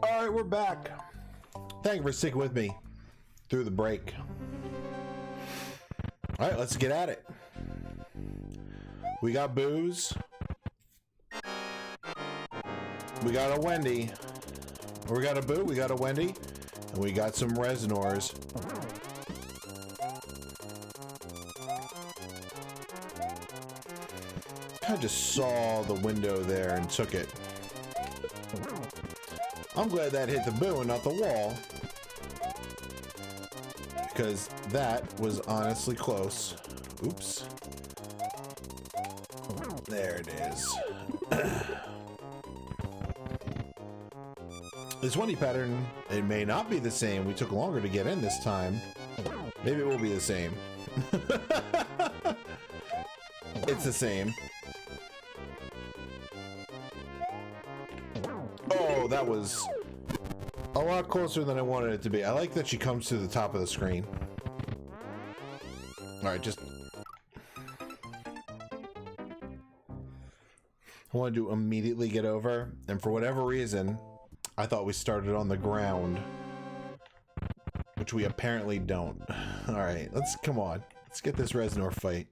Alright, we're back. Thank you for sticking with me through the break. Alright, let's get at it. We got booze. We got a Wendy. We got a boo, we got a Wendy. And we got some Resinors. I just saw the window there and took it. I'm glad that hit the boo and not the wall, because that was honestly close. Oops. There it is. This 1D pattern, it may not be the same. We took longer to get in this time. Maybe it will be the same. It's the same. Oh, that was a lot closer than I wanted it to be. I like that she comes to the top of the screen. Alright, just... I wanted to immediately get over, and for whatever reason, I thought we started on the ground. Which we apparently don't. Alright, come on. Let's get this Resinor fight.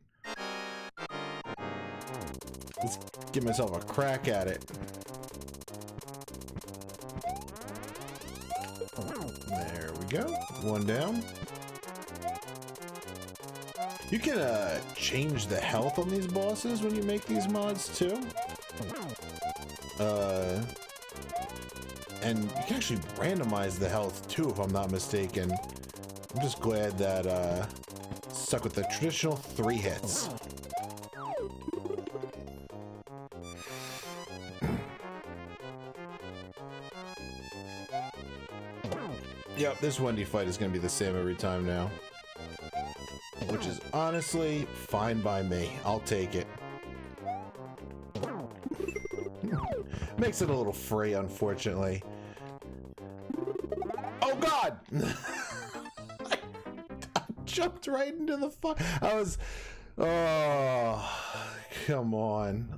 Let's give myself a crack at it. There we go. One down. You can change the health on these bosses when you make these mods too. And you can actually randomize the health too, if I'm not mistaken. I'm just glad that stuck with the traditional 3 hits. Yep, this Wendy fight is going to be the same every time now. Which is honestly fine by me. I'll take it. Makes it a little free, unfortunately. Oh god! I jumped right into the fire. I was... Oh, come on.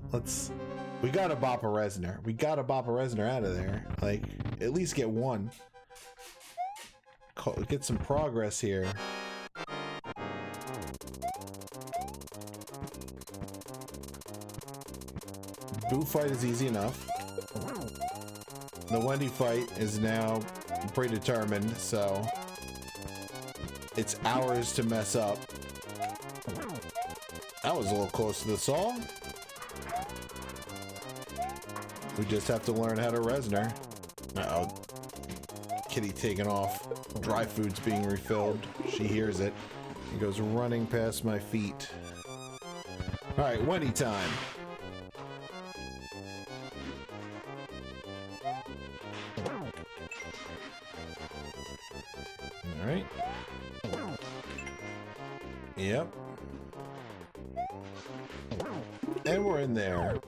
We gotta bop a Resinor. We gotta bop a Resinor out of there. Like, at least get one. Get some progress here. Boo fight is easy enough. The Wendy fight is now predetermined, so it's ours to mess up. That was a little close to the saw. We just have to learn how to Resinor. Uh-oh. Kitty taking off. Dry food's being refilled. She hears it. It goes running past my feet. Alright, Wendy time. Alright. Yep. And we're in there.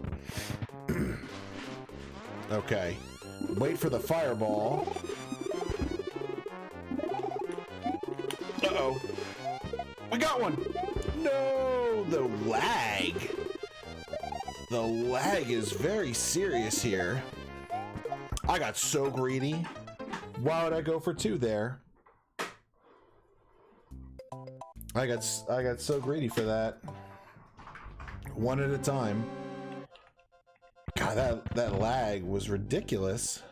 Okay. Wait for the fireball. Uh-oh. We got one! No! The lag. The lag is very serious here. I got so greedy. Why would I go for 2 there? I got so greedy for that. One at a time. God, that lag was ridiculous.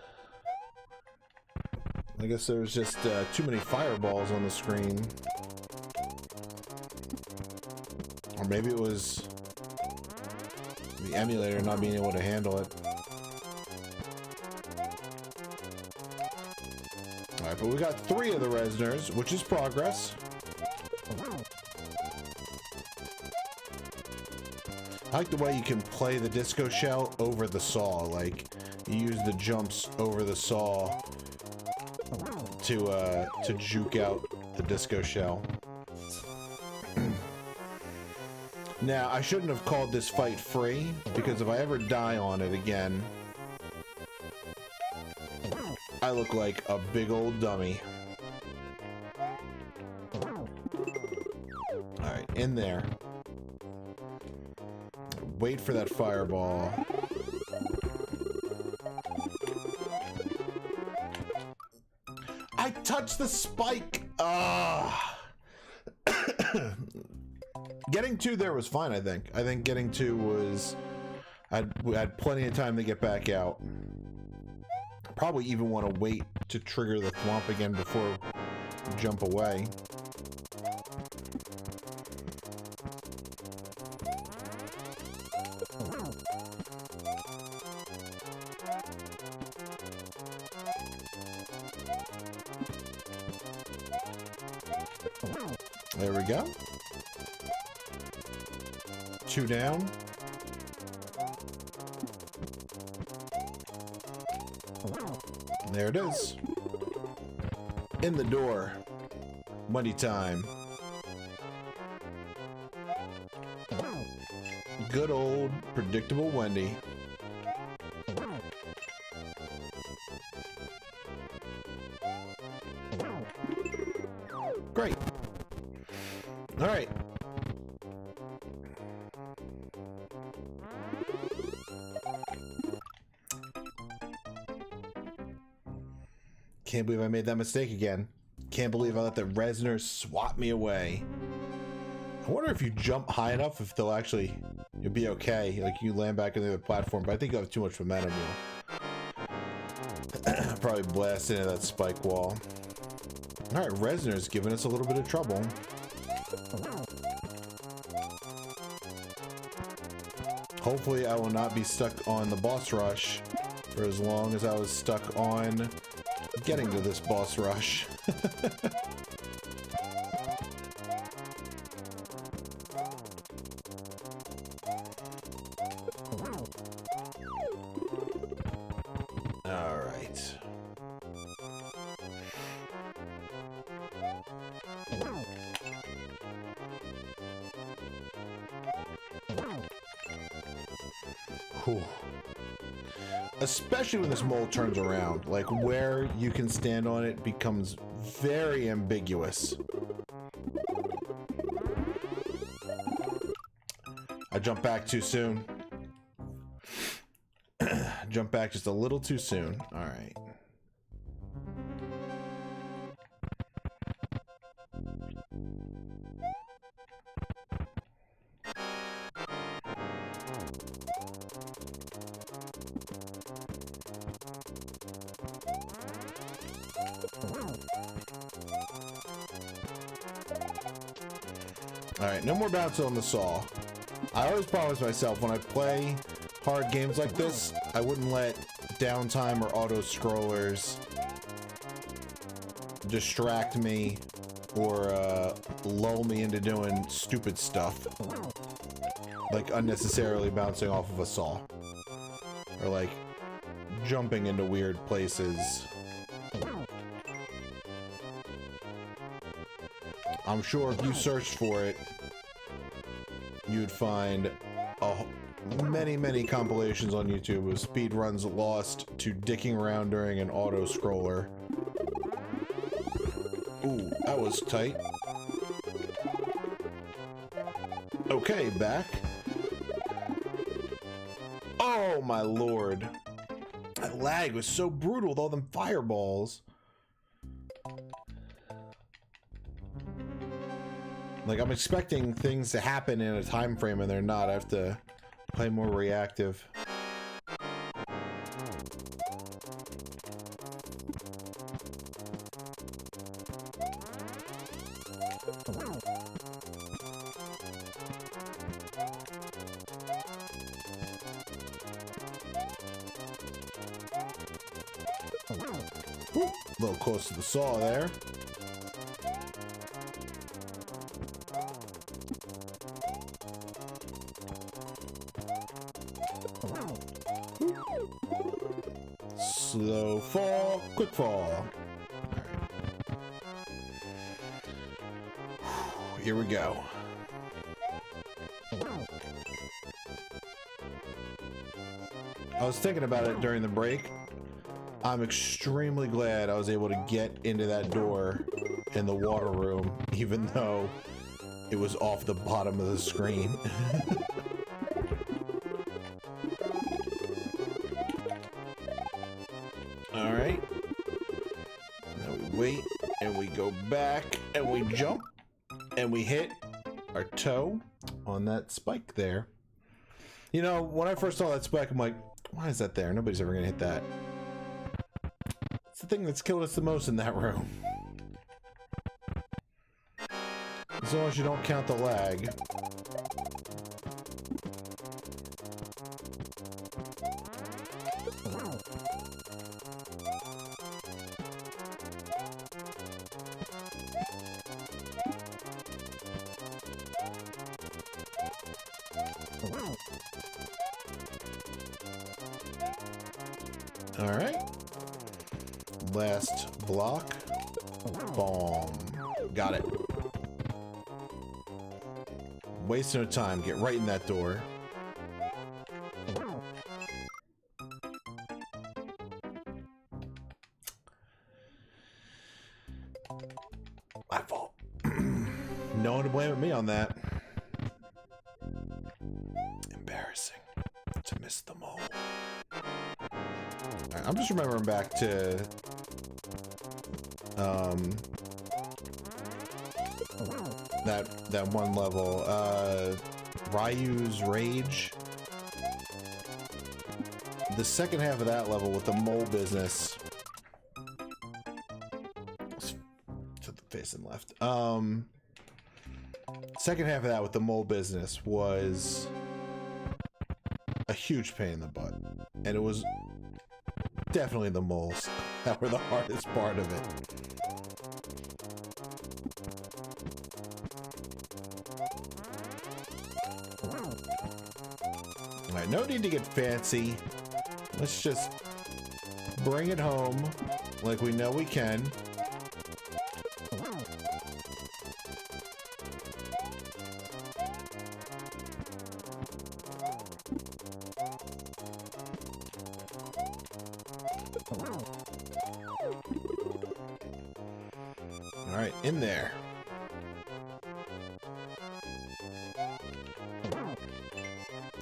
I guess there was just too many fireballs on the screen. Or maybe it was the emulator not being able to handle it. Alright, but we got 3 of the Resinors, which is progress. I like the way you can play the disco shell over the saw. Like, you use the jumps over the saw to juke out the disco shell. Now, I shouldn't have called this fight free, because if I ever die on it again, I look like a big old dummy. Alright, in there. Wait for that fireball. I touched the spike. Getting 2 there was fine, I think. I think getting 2 was... we had plenty of time to get back out. Probably even want to wait to trigger the thwomp again before we jump away. There we go. 2 down. There it is. In the door. Money time. Good old predictable Wendy. Great. All right. Can't believe I made that mistake again. Can't believe I let the Resner swat me away. I wonder if you jump high enough if they'll actually... you'll be okay. Like, you land back on the other platform, but I think you have too much momentum. You'll probably blast into that spike wall. Alright, Resner's giving us a little bit of trouble. Hopefully I will not be stuck on the boss rush for as long as I was stuck on getting to this boss rush. All right. Whew. Especially when this mole turns around, like where you can stand on it becomes very ambiguous. I jumped back too soon. Jumped back just a little too soon. All right. Alright, no more bounce on the saw. I always promise myself when I play hard games like this, I wouldn't let downtime or auto-scrollers distract me or lull me into doing stupid stuff. Like unnecessarily bouncing off of a saw. Or like jumping into weird places. I'm sure if you searched for it, you'd find many compilations on YouTube of speedruns lost to dicking around during an auto-scroller. Ooh, that was tight. Okay, back. Oh my lord. That lag was so brutal with all them fireballs. Like, I'm expecting things to happen in a time frame and they're not. I have to play more reactive. Ooh, a little close to the saw there. Slow fall, quick fall. Here we go. I was thinking about it during the break. I'm extremely glad I was able to get into that door in the water room, even though it was off the bottom of the screen. Alright. Now we wait. go back and we jump and we hit our toe on that spike there. You know, when I first saw that spike, I'm like, why is that there? Nobody's ever gonna hit that. It's the thing that's killed us the most in that room. As long as you don't count the lag. All right. Last block. Boom. Got it. Waste no time. Get right in that door. My fault. No one to blame but me on that. Embarrassing to miss the mole. Right, I'm just remembering back to that one level, Ryu's Rage. The second half of that level with the mole business. To the face and left. Second half of that with the mole business was a huge pain in the butt, and it was definitely the moles that were the hardest part of it. Alright, no need to get fancy. Let's just bring it home like we know we can. Alright, in there.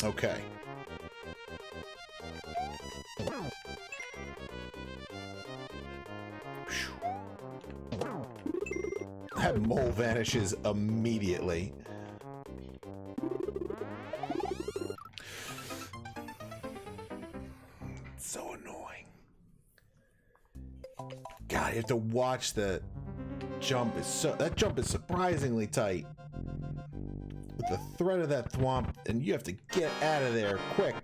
Okay. That mole vanishes immediately. It's so annoying. God, you have to watch the jump. That jump is surprisingly tight. With the threat of that thwomp, and you have to get out of there quick.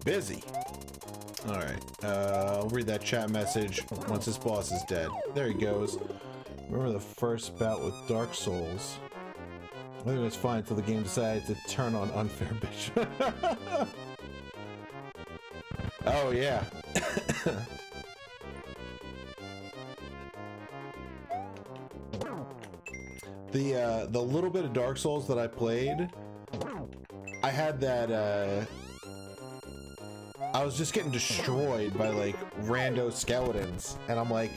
Busy. Alright, I'll read that chat message once this boss is dead. There he goes. Remember the first bout with Dark Souls? Everything was fine until the game decided to turn on unfair bitch. Oh yeah. The little bit of Dark Souls that I played, I had that I was just getting destroyed by like rando skeletons, and I'm like,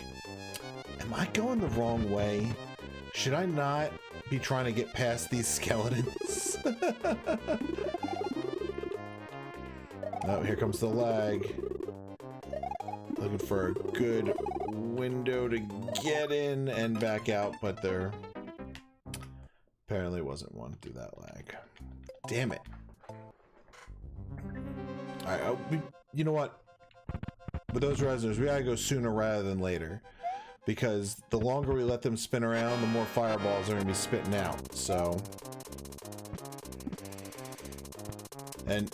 am I going the wrong way? Should I not be trying to get past these skeletons? Oh, here comes the lag. Looking for a good window to get in and back out, but there apparently wasn't one to do that lag. Damn it. Alright, you know what? With those resonators, we gotta go sooner rather than later. Because the longer we let them spin around, the more fireballs are gonna be spitting out, so... And,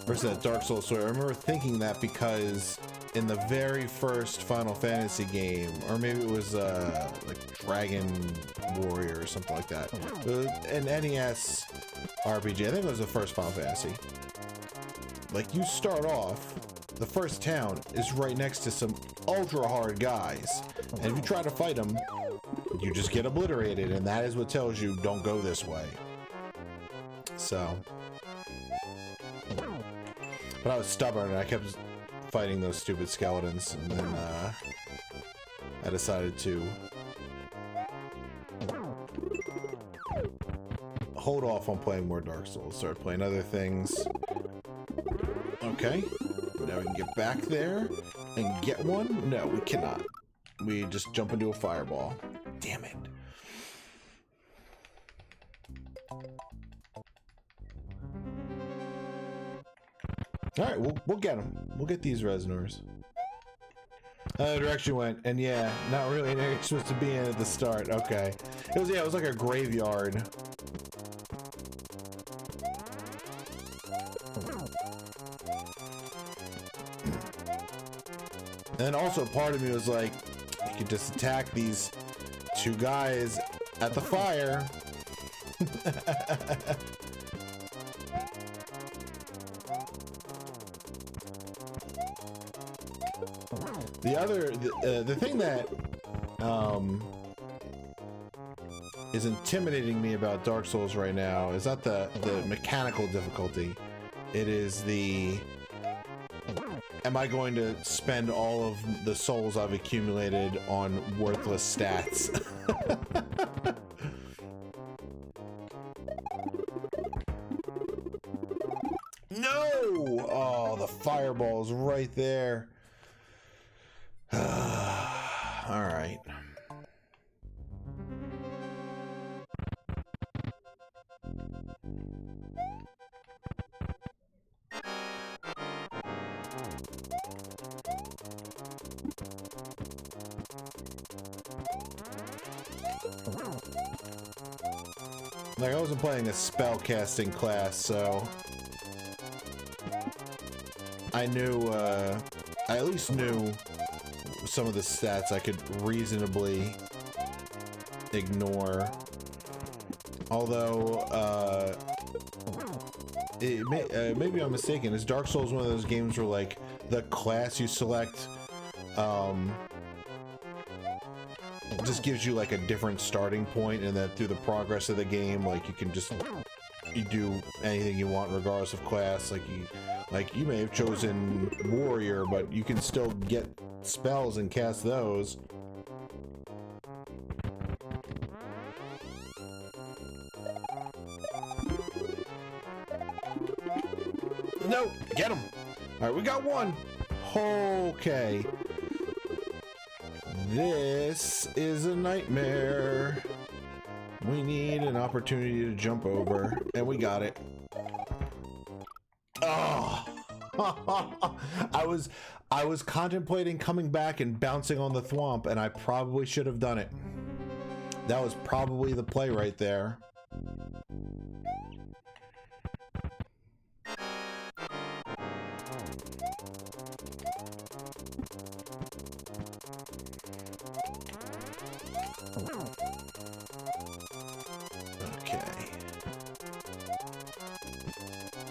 versus that Dark Souls story, I remember thinking that because in the very first Final Fantasy game, or maybe it was, like Dragon Warrior or something like that, an NES RPG, I think it was the first Final Fantasy. Like, you start off, the first town is right next to some ultra hard guys, and if you try to fight them, you just get obliterated, and that is what tells you don't go this way. so. But I was stubborn and I kept fighting those stupid skeletons, and then I decided to hold off on playing more Dark Souls, start playing other things. Okay, now we can get back there and get one? No, we cannot. We just jump into a fireball. Damn it. Alright, we'll get them. We'll get these Resnors. The direction went, and yeah, not really an area you're supposed to be in at the start. Okay. It was like a graveyard. And then also part of me was like, you could just attack these two guys at the fire. The thing that is intimidating me about Dark Souls right now is not the mechanical difficulty. It is the, am I going to spend all of the souls I've accumulated on worthless stats? No! Oh, the fireball's right there. All right. Like, I wasn't playing a spell casting class, so I knew, I at least knew some of the stats I could reasonably ignore. Although, maybe I'm mistaken. Is Dark Souls one of those games where, like, the class you select, just gives you, like, a different starting point, and that through the progress of the game, like, you can just, you do anything you want regardless of class. Like you may have chosen warrior, but you can still get spells and cast those. No, get him. All right, we got one. Okay. This is a nightmare. We need an opportunity to jump over, and we got it. Oh, I was contemplating coming back and bouncing on the thwomp, and I probably should have done it. That was probably the play right there. Okay.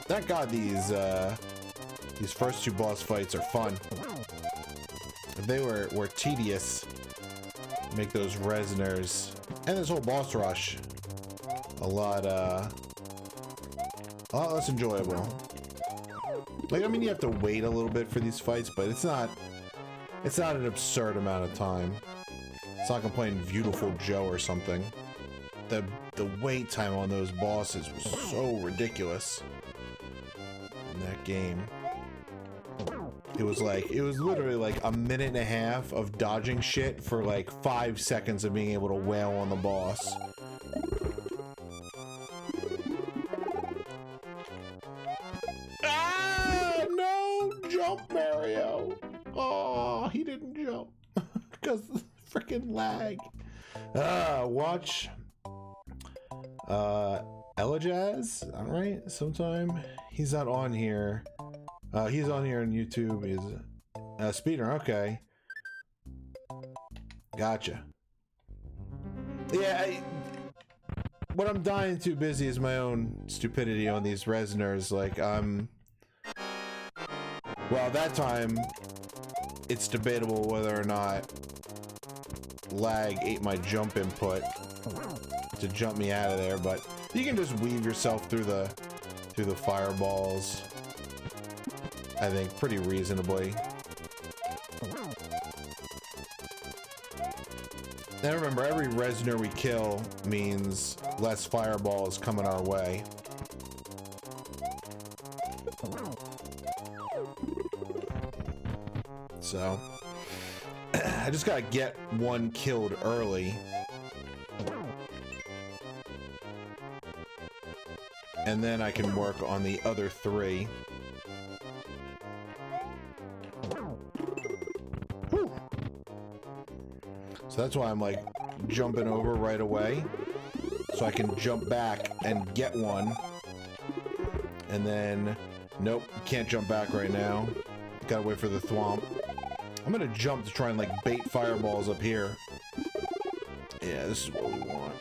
Thank God these first two boss fights are fun. If they were tedious, make those Resnors and this whole boss rush a lot less enjoyable. Like, I mean, you have to wait a little bit for these fights, but it's not an absurd amount of time. It's not like I'm playing Beautiful Joe or something. The wait time on those bosses was so ridiculous in that game. It was literally like a minute and a half of dodging shit for like 5 seconds of being able to wail on the boss. Ah, no, jump, Mario. Oh, he didn't jump because freaking lag. Watch Elajaz, alright, sometime. He's not on here. He's on here on YouTube. He's speedrun, okay. Gotcha. Yeah, what I'm dying too busy is my own stupidity on these Resnors. Like, well, that time it's debatable whether or not lag ate my jump input to jump me out of there, but You can just weave yourself through the fireballs, I think, pretty reasonably. Now remember, every resonator we kill means less fireballs coming our way. So, I just gotta get one killed early. And then I can work on the other 3. Whew. So that's why I'm like jumping over right away. So I can jump back and get one. And then, nope, can't jump back right now. Gotta wait for the thwomp. I'm gonna jump to try and like bait fireballs up here. Yeah, this is what we want.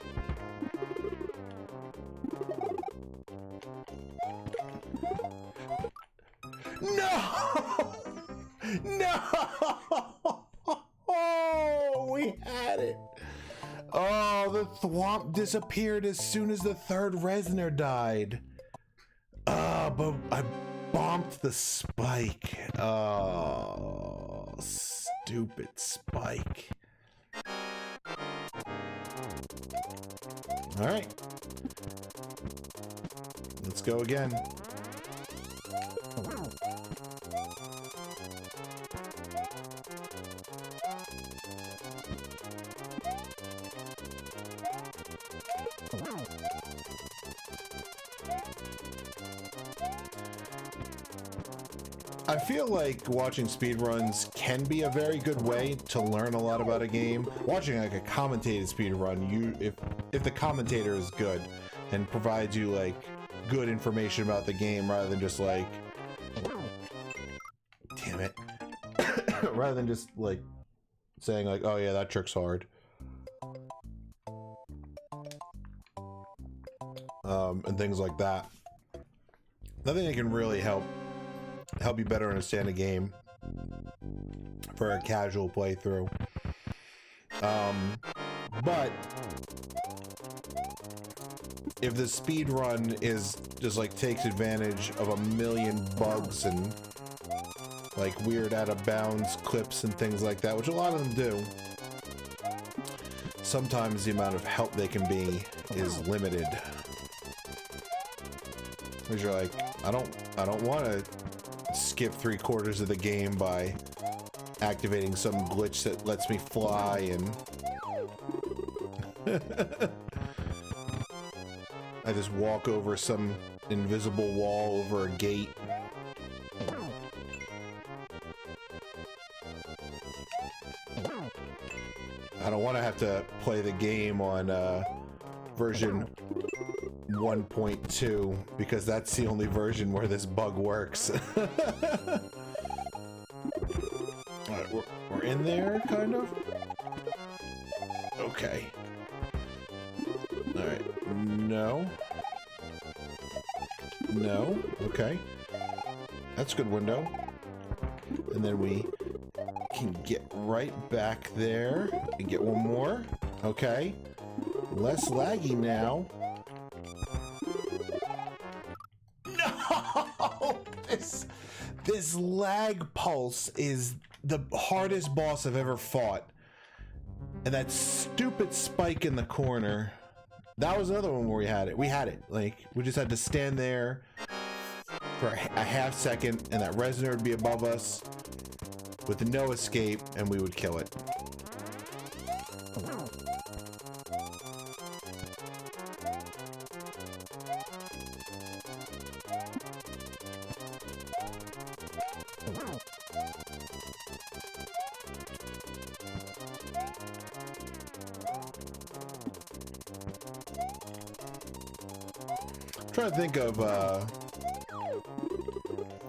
No! No! Oh, we had it. Oh, the thwomp disappeared as soon as the 3rd resonator died. But I bombed the spike. Oh, stupid spike. All right. Let's go again. I feel like watching speedruns can be a very good way to learn a lot about a game. Watching like a commentated speedrun, if the commentator is good and provides you like good information about the game rather than just like, damn it, rather than just like saying like, oh yeah, that trick's hard. And things like that. I think it can really help you better understand a game for a casual playthrough. But if the speed run is just like takes advantage of a million bugs and like weird out of bounds clips and things like that, which a lot of them do, sometimes the amount of help they can be is limited. Because you're like, I don't want to skip 3/4 of the game by activating some glitch that lets me fly and I just walk over some invisible wall over a gate. I don't want to have to play the game on version 1.2 because that's the only version where this bug works. Alright, we're in there, kind of? Okay. Alright, no. No, okay. That's a good window. And then we can get right back there and get one more. Okay. Less laggy now. No! This lag pulse is the hardest boss I've ever fought. And that stupid spike in the corner. That was another one where we had it. We had it. Like, we just had to stand there for a half second and that resonator would be above us with no escape and we would kill it. I'm trying to think of a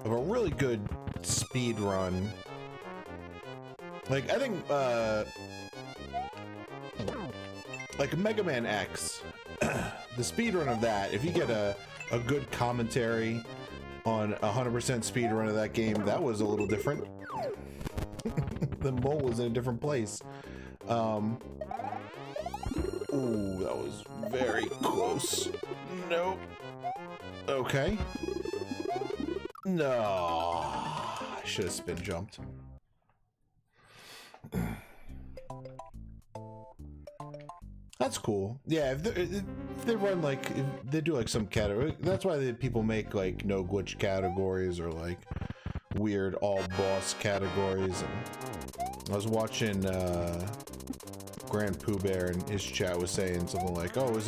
really good speed run. Like, I think like Mega Man X, the speed run of that, if you get a good commentary on 100% speed run of that game, that was a little different. The mole was in a different place. Ooh, that was very close. Nope. Okay. No. I should have spin jumped. That's cool. Yeah, if they run like, if they do like some category, that's why people make like no glitch categories or like weird all boss categories. And I was watching Grand Pooh Bear, and his chat was saying something like, oh,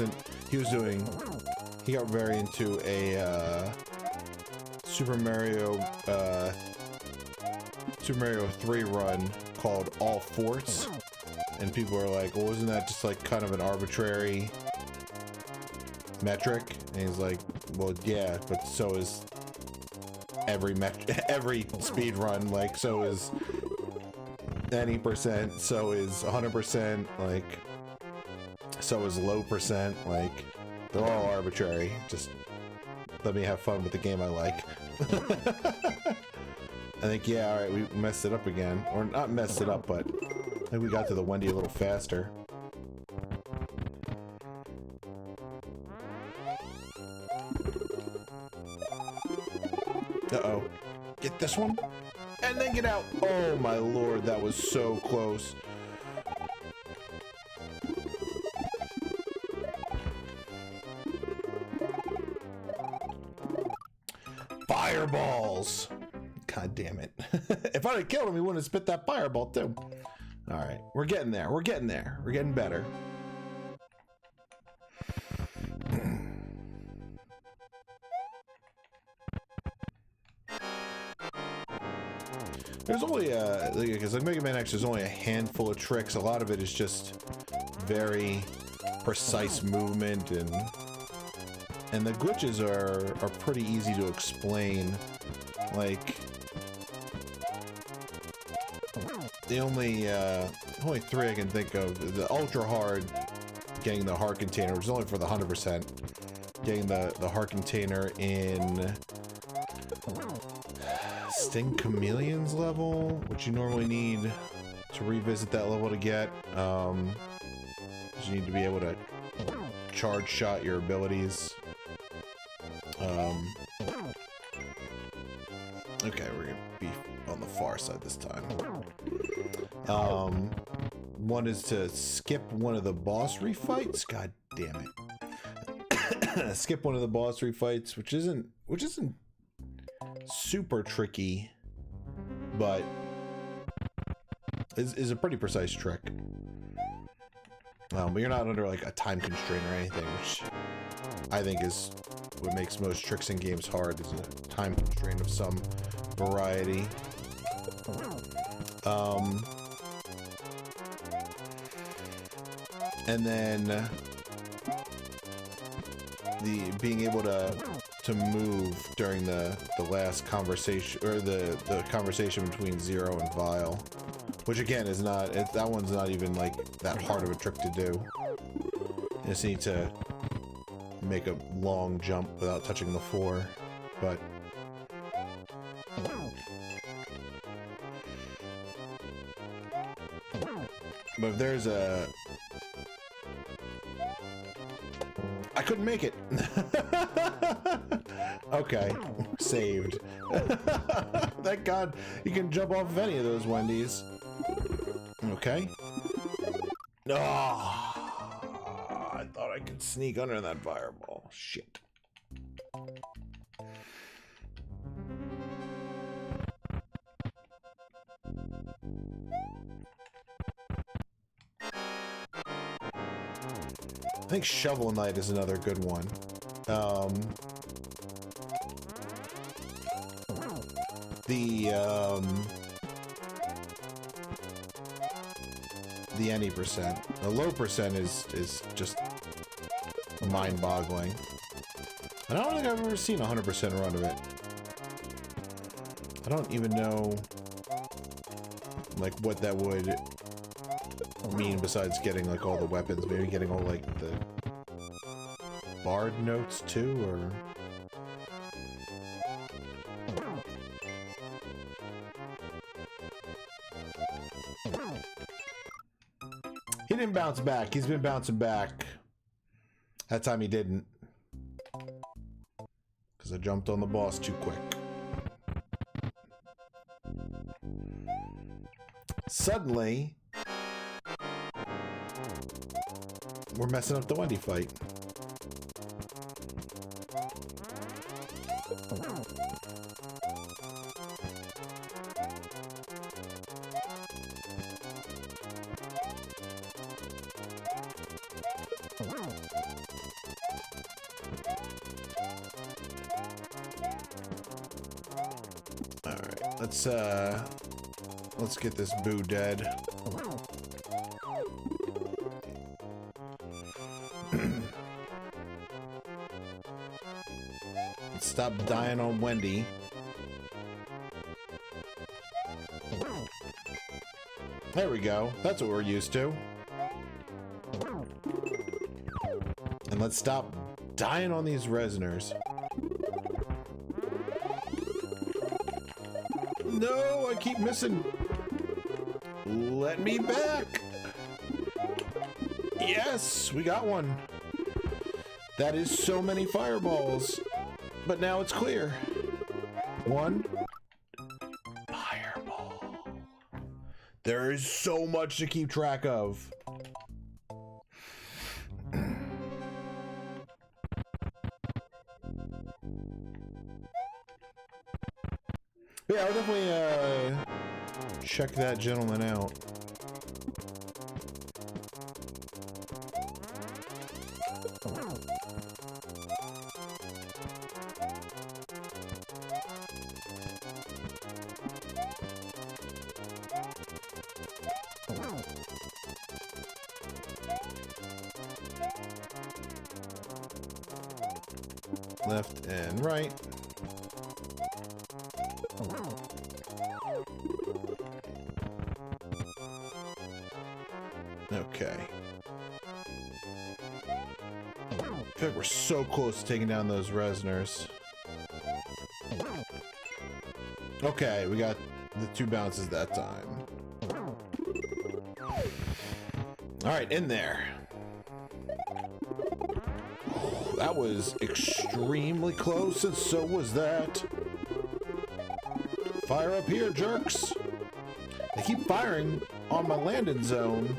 he got very into a Super Mario 3 run called All Forts. And people are like, well, isn't that just like kind of an arbitrary metric? And he's like, well, yeah, but so is every speed run. Like, so is any percent, so is 100%, like, so is low percent. Like, they're all arbitrary. Just let me have fun with the game I like. I think, yeah, all right, we messed it up again. Or not messed it up, but I think we got to the Wendy a little faster. Uh-oh. Get this one, and then get out. Oh, my lord, that was so close. Fireballs. God damn it. If I'd have killed him, he wouldn't have spit that fireball, too. All right, we're getting there. We're getting there. We're getting better. There's only because like Mega Man X, there's only a handful of tricks. A lot of it is just very precise movement, and the glitches are pretty easy to explain. Like, the only 3 I can think of, the ultra hard, getting the heart container, which is only for the 100%. Getting the heart container in Sting Chameleon's level, which you normally need to revisit that level to get. You need to be able to charge shot your abilities. Okay, we're gonna be on the far side this time. One is to skip one of the boss refights. God damn it. Skip one of the boss refights, which isn't super tricky, but is a pretty precise trick. But you're not under like a time constraint or anything, which I think is what makes most tricks in games hard, is a time constraint of some variety. And then the being able to move during the last conversation, or the conversation between Zero and Vile, which again is not, that one's not even like that hard of a trick to do. You just need to make a long jump without touching the floor, but if there's a... I couldn't make it. Okay, saved. Thank God you can jump off of any of those Wendy's. Okay. No, I thought I could sneak under that fireball. Shit. I think Shovel Knight is another good one. The any percent. The low percent is just mind-boggling. I don't think I've ever seen a 100% run of it. I don't even know like what that would mean besides getting like all the weapons. Maybe getting all like the bard notes too, or he didn't bounce back. He's been bouncing back. That time he didn't. because I jumped on the boss too quick. Suddenly, we're messing up the Wendy fight. Alright, let's get this boo dead. Stop dying on Wendy. There we go. That's what we're used to. And let's stop dying on these resoners. No, I keep missing. Let me back. Yes, we got one. That is so many fireballs. But now it's clear. One fireball. There is so much to keep track of. Yeah, I'll definitely check that gentleman out. Left and right. Okay. I feel like we're so close to taking down those resoners. Okay, we got the 2 bounces that time. Alright, in there. That was extremely close, and so was that. Fire up here, jerks. They keep firing on my landing zone.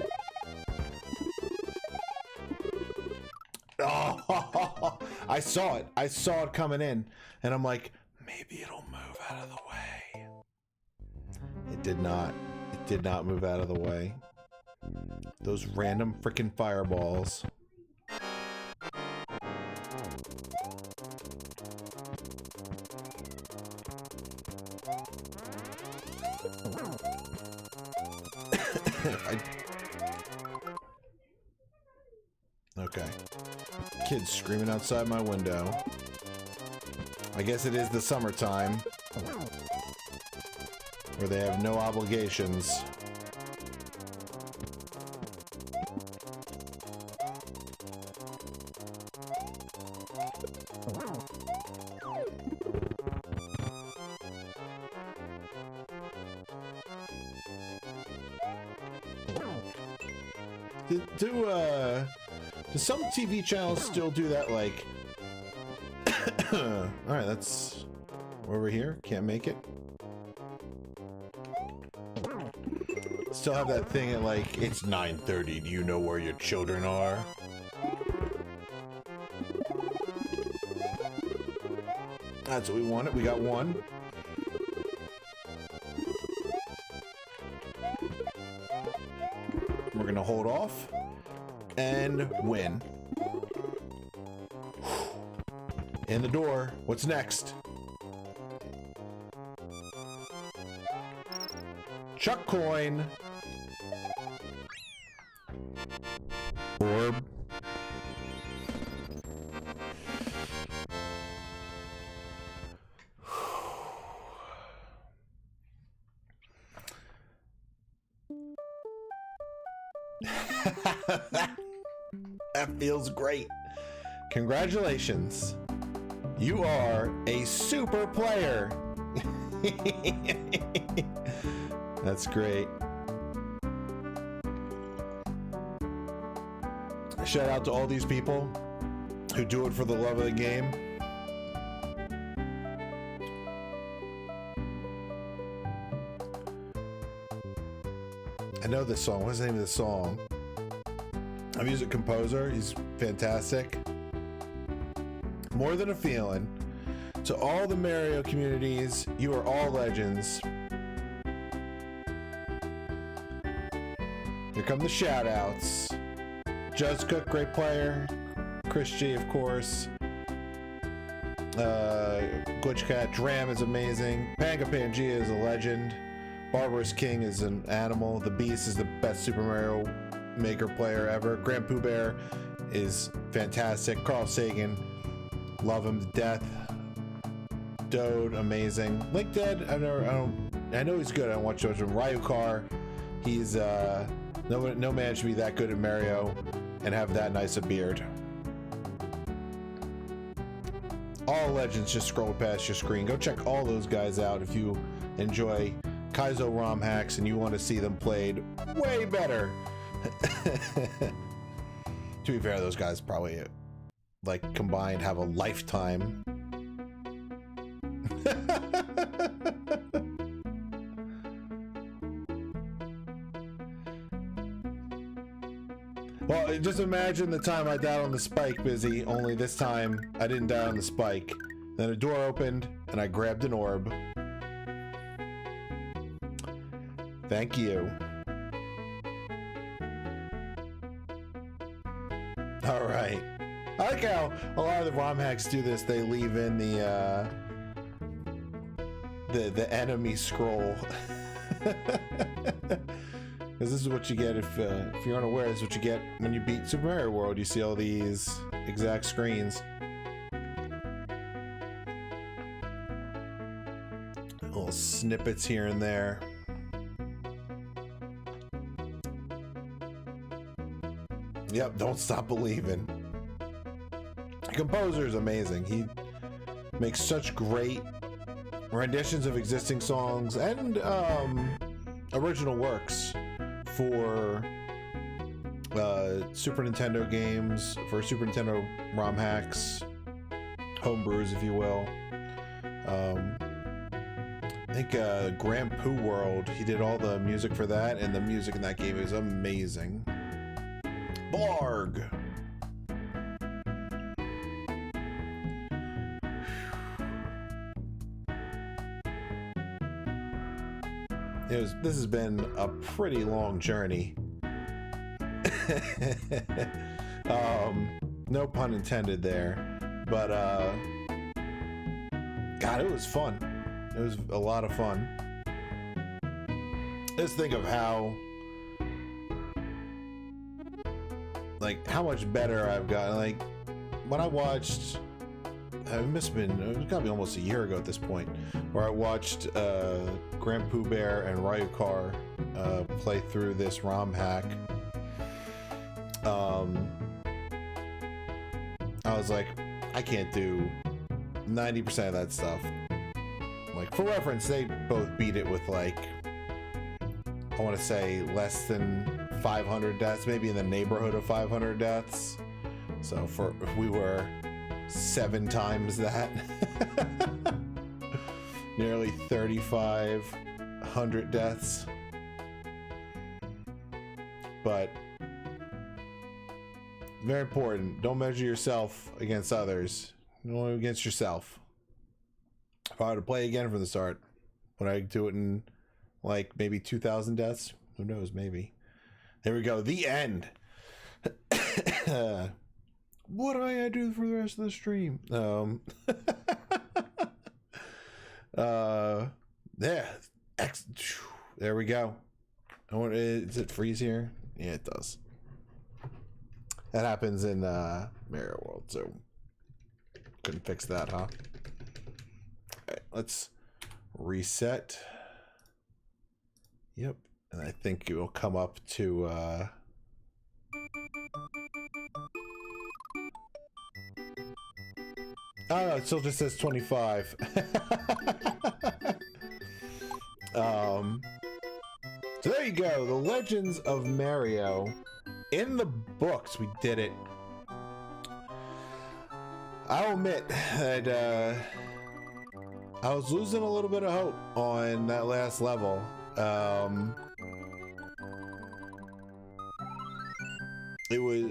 Oh, I saw it. I saw it coming in, and I'm like, maybe it'll move out of the way. It did not. It did not move out of the way. Those random freaking fireballs. Okay. Kids screaming outside my window. I guess it is the summertime, where they have no obligations. Do some TV channels still do that, like... Alright, that's... over here. Can't make it. Still have that thing at, like, it's 9:30. Do you know where your children are? That's what we wanted. We got one. We're gonna hold off and win. In the door. What's next? Chuck coin. Orb. That feels great. Congratulations. You are a super player. That's great. Shout out to all these people who do it for the love of the game. I know this song. What's the name of the song? A music composer. He's fantastic. More Than a Feeling. To all the Mario communities, you are all legends. Here come the shout outs. Just Cook, great player. Chris G, of course. Glitch Cat Dram is amazing. Panga Pangea is a legend. Barbarous King is an animal. The Beast is the best Super Mario Maker player ever. Grand Pooh Bear is fantastic. Carl Sagan, love him to death. Dode, amazing. Link Dead, I know he's good. I don't watch him. Ryukar, he's no man should be that good at Mario and have that nice a beard. All legends just scroll past your screen. Go check all those guys out if you enjoy Kaizo ROM hacks and you want to see them played way better. To be fair, those guys probably, like, combined have a lifetime. Well, just imagine the time I died on the spike, Busy, only this time I didn't die on the spike. Then a door opened and I grabbed an orb. Thank you. All right. I like how a lot of the ROM hacks do this. They leave in the enemy scroll. Because this is what you get if you're unaware. This is what you get when you beat Super Mario World. You see all these exact screens. Little snippets here and there. Yep, Don't Stop Believing. The composer is amazing. He makes such great renditions of existing songs and original works for Super Nintendo games, for Super Nintendo ROM hacks, homebrews, if you will. I think Grand Pooh World, he did all the music for that, and the music in that game is amazing. Blarg! This has been a pretty long journey. No pun intended there, but God, it was fun. It was a lot of fun. Just think of how much better I've gotten. Like, when I watched, it must have been, it gotta be almost a year ago at this point, where I watched Grand Pooh Bear and Ryukar play through this ROM hack. I was like, I can't do 90% of that stuff. Like, for reference, they both beat it with, like, I want to say less than 500 deaths, maybe in the neighborhood of 500 deaths. So we were 7 times that. Nearly 3,500 deaths. But very important, don't measure yourself against others, only against yourself. If I were to play again from the start, would I do it in like maybe 2,000 deaths? Who knows, maybe. There we go, the end. What do I do for the rest of the stream? Yeah, there we go. Does it freeze here? Yeah, it does. That happens in Mario World, so couldn't fix that, huh? All right, let's reset. Yep, and I think it will come up to oh no, it still just says 25. So there you go, The Legends of Mario. In the books, we did it. I'll admit that I was losing a little bit of hope on that last level. it was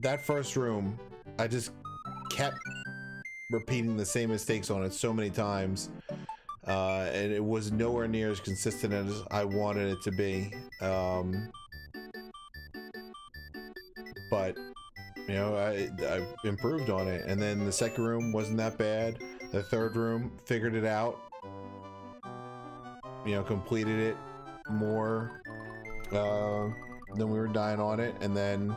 that first room, I just kept repeating the same mistakes on it so many times, and it was nowhere near as consistent as I wanted it to be. But you know, I improved on it, and then the second room wasn't that bad. The third room, figured it out, you know, completed it more than we were dying on it, and then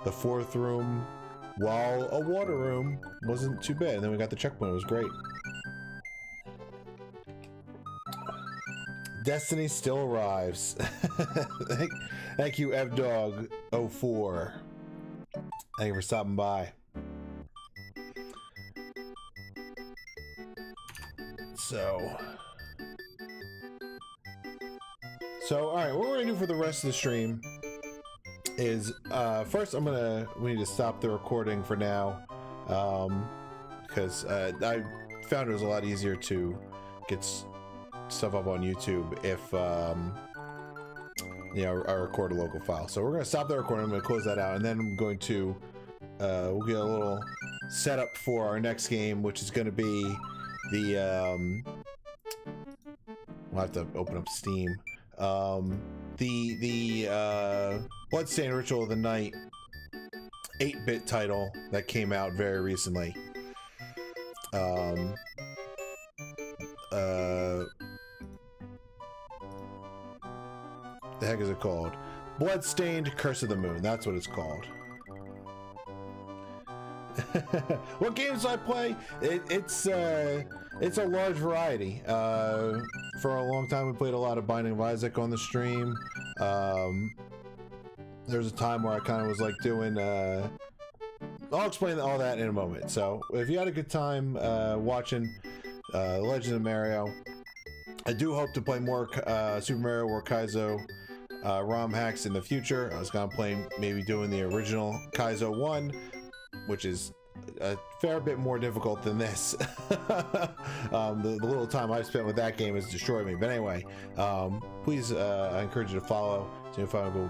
the fourth room, while a water room, wasn't too bad. And then we got the checkpoint. It was great. Destiny still arrives. Thank you, FDog04. Thank you for stopping by. So all right, what we're gonna do for the rest of the stream is first we need to stop the recording for now, because I found it was a lot easier to get stuff up on YouTube if you know, I record a local file. So we're gonna stop the recording. I'm gonna close that out, and then I'm going to we'll get a little setup for our next game, which is going to be the we'll have to open up Steam. The Bloodstained Ritual of the Night 8-bit title that came out very recently. The heck is it called? Bloodstained Curse of the Moon. That's what it's called. What games do I play? It's a large variety. For a long time, we played a lot of Binding of Isaac on the stream. There's a time where I kind of was like doing. I'll explain all that in a moment. So, if you had a good time watching Legend of Mario, I do hope to play more Super Mario World Kaizo ROM hacks in the future. I was gonna play maybe doing the original Kaizo 1, which is a fair bit more difficult than this. The little time I've spent with that game has destroyed me. But anyway, please, I encourage you to follow. So if I go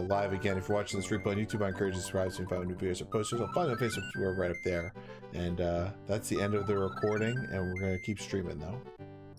live again, if you're watching this replay on YouTube, I encourage you to subscribe so you find new videos or posters. I'll find my Facebook, we're right up there. And that's the end of the recording, and we're gonna keep streaming though.